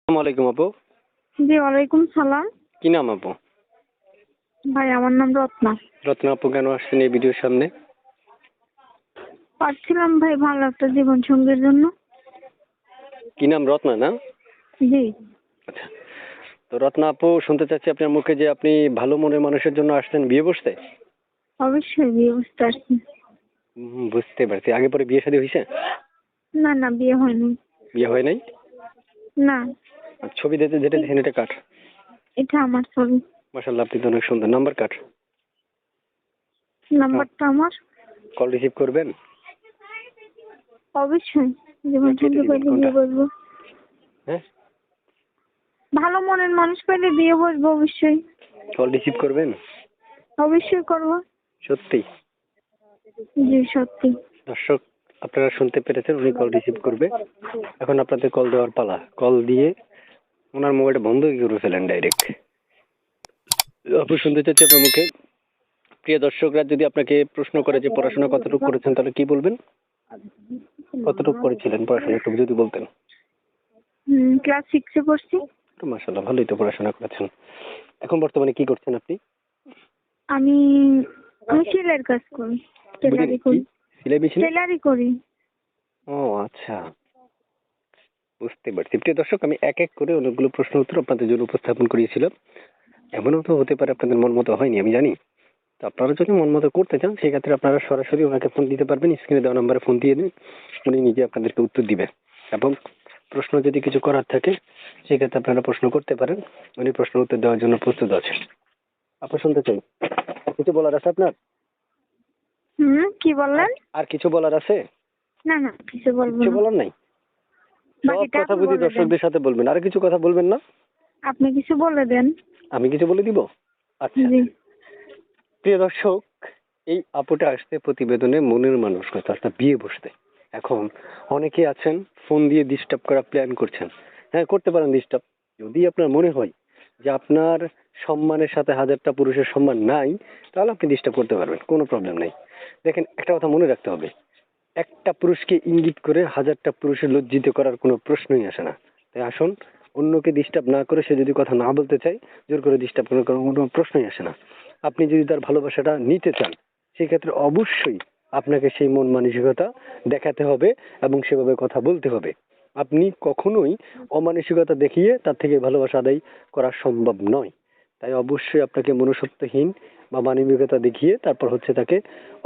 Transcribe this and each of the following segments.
আসসালামু আলাইকুম আপু। জি, ওয়ালাইকুম সালাম। কি নাম আপু? ভাই, আমার নাম রত্না। রত্না আপু, কেন আসছেন এই ভিডিওর সামনে? পাচ্ছিলাম ভাই ভালো একটা জীবন সঙ্গীর জন্য। কি নাম? রত্না না? জি। আচ্ছা, তো রত্না আপু, শুনতে চাচ্ছি আপনার মুখে যে আপনি ভালো মনের মানুষের জন্য আসছেন বিয়ে বসতে। অবশ্যই বিয়ে বুঝতে পারছি। বুঝতে পারছি। আগে পরে বিয়ে শাদী হয়েছে? না না, বিয়ে হয়নি। বিয়ে হয় নাই? না। আর ছবি যেটা দেখেন এটা কার? এটা আমার ছবি। মাশাআল্লাহ, আপনি তো অনেক সুন্দর। নাম্বার কার? নাম্বারটা আমার। কল রিসিভ করবেন? অবশ্যই। জীবন না কেটে সঙ্গী দিবেন পেলে কোনটা? বিয়ে বসবো। হ্যাঁ, ভালো মনের মানুষ পেলে বিয়ে বসবো অবশ্যই। কল রিসিভ করবেন? অবশ্যই করবো। সত্যি? জি, সত্যি। দর্শক, আপনারা শুনতে পেরেছেন, উনি কল রিসিভ করবে। এখন আপনাদের কল দেওয়ার পালা। কল দিয়ে ওনার মোবাইলটা বন্ধ করে ফেলেন ডাইরেক্ট। আপু, শুনতে চাচ্ছি আপনার মুখে। প্রিয় দর্শকরা যদি আপনাকে প্রশ্ন করে যে পড়াশোনা কতটুকু করেছেন, তাহলে কি বলবেন? কতটুকু করেছিলেন পড়াশোনা, একটু যদি বলতেন। ক্লাস 6-এ পড়ছি। মাশাআল্লাহ, ভালোই তো পড়াশোনা করেছেন। এখন বর্তমানে কি করছেন আপনি? আমি আমি সেলাইয়ের কাজ করি। টেলারি কি করি। সিলাই মেশিনে? টেলারি করি। ও আচ্ছা, বুঝতে পারছি। প্রিয় দর্শক, আমি এক এক করে অনেকগুলো প্রশ্ন উত্তর আপনাদের জন্য উপস্থাপন করিয়েছিলাম। এমনও তো হতে পারে আপনাদের মন মতো হয়নি, আমি জানি। তো আপনারা যদি মন মতো করতে চান, সেক্ষেত্রে আপনারা সরাসরি ওনাকে ফোন দিতে পারবেন। স্ক্রিনে দেওয়া নাম্বারে ফোন দিয়ে দিন, উনি নিজে আপনাদেরকে উত্তর দিবেন। এবং প্রশ্ন যদি কিছু করার থাকে, সেক্ষেত্রে আপনারা প্রশ্ন করতে পারেন। উনি প্রশ্ন উত্তর দেওয়ার জন্য প্রস্তুত আছেন। আপনি শুনতে চাই, আর কিছু বলার আছে আপনার? কি বললেন? আর কিছু বলার আছে? না না, কিছু বলবো কিছু না। বলার নাই? সব বাকিটা কথা আপনি বুঝি বলে দেন। দর্শকদের সাথে বলবেন, আর কিছু কথা বলবেন না? আপনি কিছু বলে দেন। আমি কিছু বলে দিব? আচ্ছা। জি। প্রিয় দর্শক, এই আপুটা আসছে প্রতিবেদনে মনের মানুষ কথা, অর্থাৎ বিয়ে বসতে। এখন অনেকে আছেন ফোন দিয়ে ডিস্টার্ব করা প্ল্যান করছেন। হ্যাঁ, করতে পারেন ডিস্টার্ব। যদি আপনার মনে হয় যে আপনার সম্মানের সাথে হাজারটা পুরুষের সম্মান নাই, তাহলে আপনি ডিস্টার্ব করতে পারবেন, কোনো প্রবলেম নাই। দেখেন, একটা কথা মনে রাখতে হবে, একটা পুরুষকে ইঙ্গিত করে হাজারটা পুরুষের লজ্জিত করার কোনো প্রশ্নই আসে না। তাই আসুন, অন্যকে ডিস্টার্ব না করে, সে যদি কথা না বলতে চায়, জোর করে ডিস্টার্ব করার কোনো প্রশ্নই আসে না। আপনি যদি তার ভালোবাসাটা নিতে চান, সেক্ষেত্রে অবশ্যই আপনাকে সেই মন মানসিকতা দেখাতে হবে এবং সেভাবে কথা বলতে হবে। আপনি কখনোই অমানসিকতা দেখিয়ে তার থেকে ভালোবাসা আদায় করা সম্ভব নয়। তাই অবশ্যই আপনাকে মনুষ্যত্বহীন বা মানবিকতা দেখিয়ে তারপর তাকে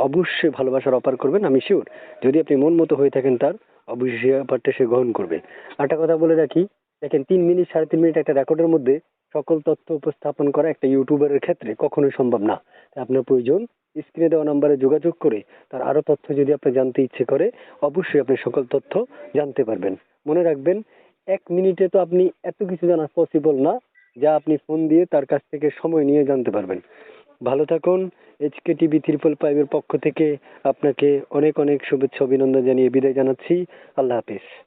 অবশ্যই ভালোবাসার অপার করবেন। আমি শিওর, যদি আপনি মন মতো হয়ে থাকেন তার, অবশ্যই সে অপারটা সে গ্রহণ করবে। একটা কথা বলে রাখি, দেখেন, 3 মিনিট 3.5 মিনিট একটা রেকর্ডের মধ্যে সকল তথ্য উপস্থাপন করা একটা ইউটিউবারের ক্ষেত্রে কখনোই সম্ভব না। তাই আপনার প্রয়োজন স্ক্রিনে দেওয়া নাম্বারে যোগাযোগ করে তার আরো তথ্য যদি আপনি জানতে ইচ্ছে করে, অবশ্যই আপনি সকল তথ্য জানতে পারবেন। মনে রাখবেন, 1 মিনিটে তো আপনি এত কিছু জানা পসিবল না, যা আপনি ফোন দিয়ে তার কাছ থেকে সময় নিয়ে জানতে পারবেন। ভালো থাকুন। এইচকে টিভি 555 এর পক্ষ থেকে আপনাকে অনেক অনেক শুভেচ্ছা অভিনন্দন জানিয়ে বিদায় জানাচ্ছি। আল্লাহ হাফিজ।